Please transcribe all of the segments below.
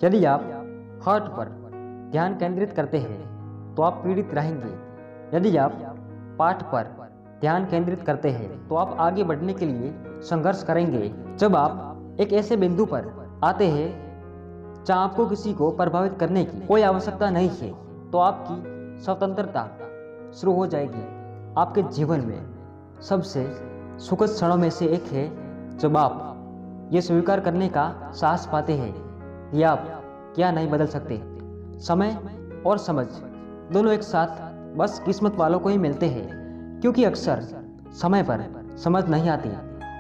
यदि आप हर्ट पर ध्यान केंद्रित करते हैं तो आप पीड़ित रहेंगे। यदि आप पाठ पर ध्यान केंद्रित करते हैं तो आप आगे बढ़ने के लिए संघर्ष करेंगे। जब आप एक ऐसे बिंदु पर आते हैं जहाँ आपको किसी को प्रभावित करने की कोई आवश्यकता नहीं है तो आपकी स्वतंत्रता शुरू हो जाएगी। आपके जीवन में सबसे सुखद क्षणों में से एक है जब आप ये स्वीकार करने का साहस पाते हैं कि आप क्या नहीं बदल सकते। समय और समझ दोनों एक साथ बस किस्मत वालों को ही मिलते हैं, क्योंकि अक्सर समय पर समझ नहीं आती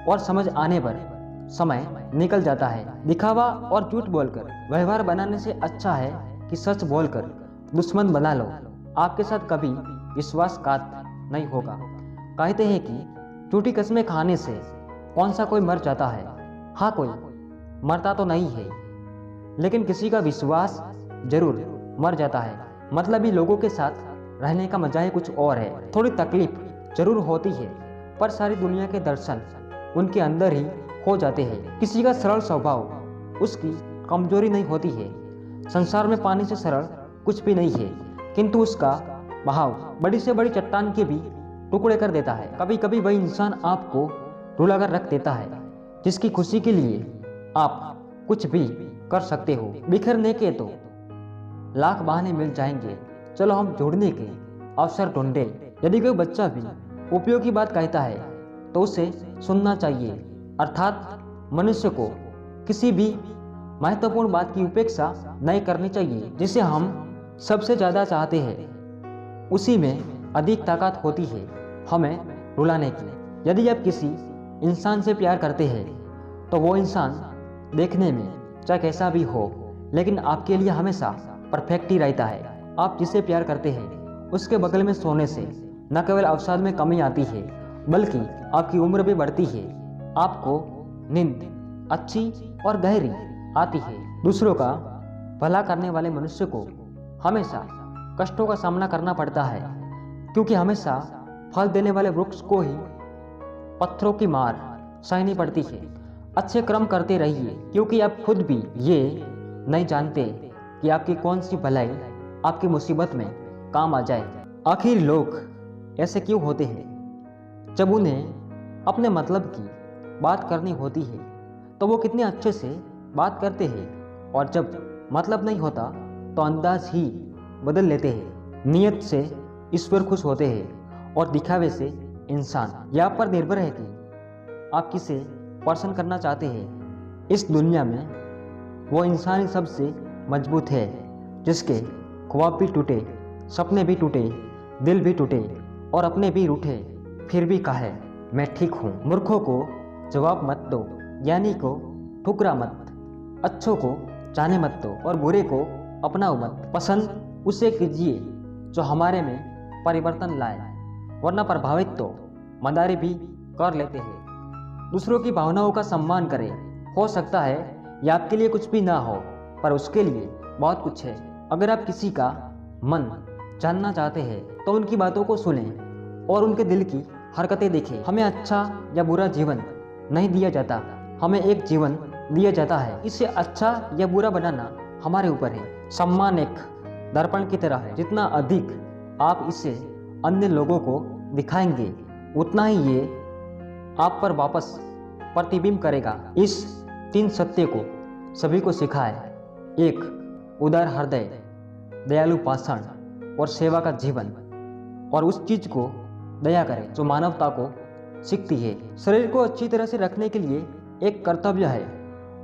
और समझ आने पर समय निकल जाता है। दिखावा और झूठ बोलकर व्यवहार बनाने से अच्छा है कि सच बोलकर दुश्मन बना लो। आपके साथ कभी विश्वासघात नहीं होगा। कहते हैं कि झूठी कस्में खाने से कौन सा कोई मर जाता है। हाँ, कोई मरता तो नहीं है, लेकिन किसी का विश्वास जरूर मर जाता है। मतलब ही लोगों के साथ रहने का मजा ही कुछ और है। थोड़ी तकलीफ जरूर होती है, पर सारी दुनिया के दर्शन उनके अंदर ही हो जाते हैं। किसी का सरल स्वभाव उसकी कमजोरी नहीं होती है। संसार में पानी से सरल कुछ भी नहीं है, किंतु उसका बहाव बड़ी से बड़ी चट्टान के भी टुकड़े कर देता है। कभी कभी वही इंसान आपको रुलाकर रख देता है जिसकी खुशी के लिए आप कुछ भी कर सकते हो। बिखरने के तो लाख बहाने मिल जाएंगे, चलो हम जोड़ने के अवसर ढूंढे। यदि कोई बच्चा भी उपयोगी बात कहता है तो उसे सुनना चाहिए। अर्थात मनुष्य को किसी भी महत्वपूर्ण बात की उपेक्षा नहीं करनी चाहिए। जिसे हम सबसे ज़्यादा चाहते हैं उसी में अधिक ताकत होती है हमें रुलाने की। यदि आप किसी इंसान से प्यार करते हैं तो वो इंसान देखने में चाहे कैसा भी हो, लेकिन आपके लिए हमेशा परफेक्ट ही रहता है। आप जिसे प्यार करते हैं उसके बगल में सोने से न केवल अवसाद में कमी आती है, बल्कि आपकी उम्र भी बढ़ती है। आपको नींद अच्छी और गहरी आती है। दूसरों का भला करने वाले मनुष्य को हमेशा कष्टों का सामना करना पड़ता है, क्योंकि हमेशा फल देने वाले वृक्ष को ही पत्थरों की मार सहनी पड़ती है। अच्छे कर्म करते रहिए, क्योंकि आप खुद भी ये नहीं जानते कि आपकी कौन सी भलाई आपकी मुसीबत में काम आ जाए। आखिर लोग ऐसे क्यों होते हैं? जब उन्हें अपने मतलब की बात करनी होती है तो वो कितने अच्छे से बात करते हैं, और जब मतलब नहीं होता तो अंदाज ही बदल लेते हैं। नियत से ईश्वर खुश होते हैं और दिखावे से इंसान। यहाँ पर निर्भर है कि आप किसे प्रसन्न करना चाहते हैं। इस दुनिया में वो इंसान ही सबसे मजबूत है जिसके ख्वाब भी टूटे, सपने भी टूटे, दिल भी टूटे और अपने भी रूठे, फिर भी कहे मैं ठीक हूँ। मूर्खों को जवाब मत दो, ज्ञानी को ठुकरा मत, अच्छों को जाने मत दो और बुरे को अपनाओ मत। पसंद उसे कीजिए जो हमारे में परिवर्तन लाए, वरना प्रभावित तो मदारी भी कर लेते हैं। दूसरों की भावनाओं का सम्मान करें। हो सकता है ये आपके लिए कुछ भी ना हो, पर उसके लिए बहुत कुछ है। अगर आप किसी का मन जानना चाहते हैं तो उनकी बातों को सुनें और उनके दिल की हरकतें देखें। हमें अच्छा या बुरा जीवन नहीं दिया जाता, हमें एक जीवन दिया जाता है। इसे अच्छा या बुरा बनाना हमारे ऊपर है। सम्मान एक दर्पण की तरह है, जितना अधिक आप इसे अन्य लोगों को दिखाएंगे उतना ही ये आप पर वापस प्रतिबिंब करेगा। इस 3 सत्य को सभी को सिखाए। 1. उदार हृदय, दयालु भाषण और सेवा का जीवन, और उस चीज को दया करें जो मानवता को सीखती है। शरीर को अच्छी तरह से रखने के लिए एक कर्तव्य है।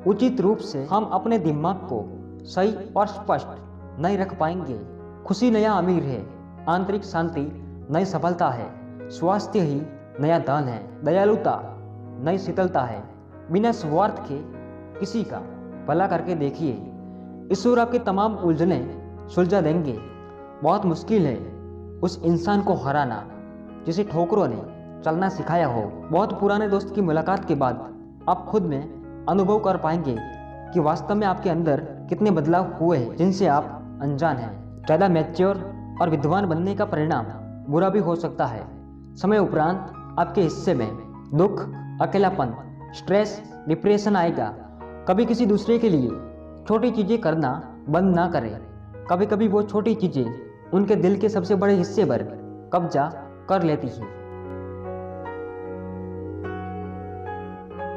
उचित रूप से हम अपने दिमाग को सही और स्पष्ट नहीं रख पाएंगे। खुशी नया अमीर है, आंतरिक शांति नई सफलता है, स्वास्थ्य ही नया धन है, दयालुता नई शीतलता है। बिना स्वार्थ के किसी का भला करके देखिए, ईश्वर आपकी तमाम उलझनें सुलझा देंगे। बहुत मुश्किल है उस इंसान को हराना जिसे ठोकरों ने चलना सिखाया हो। बहुत पुराने दोस्त की मुलाकात के बाद आप खुद में अनुभव कर पाएंगे कि वास्तव में आपके अंदर कितने बदलाव हुए हैं जिनसे आप अनजान हैं। ज़्यादा मैच्योर और विद्वान बनने का परिणाम बुरा भी हो सकता है। समय उपरांत आपके हिस्से में दुख, अकेलापन, स्ट्रेस, डिप्रेशन आएगा। कभी किसी दूसरे के लिए छोटी चीज़ें करना बंद ना करें। कभी कभी वो छोटी चीज़ें उनके दिल के सबसे बड़े हिस्से पर कब्जा कर लेती है।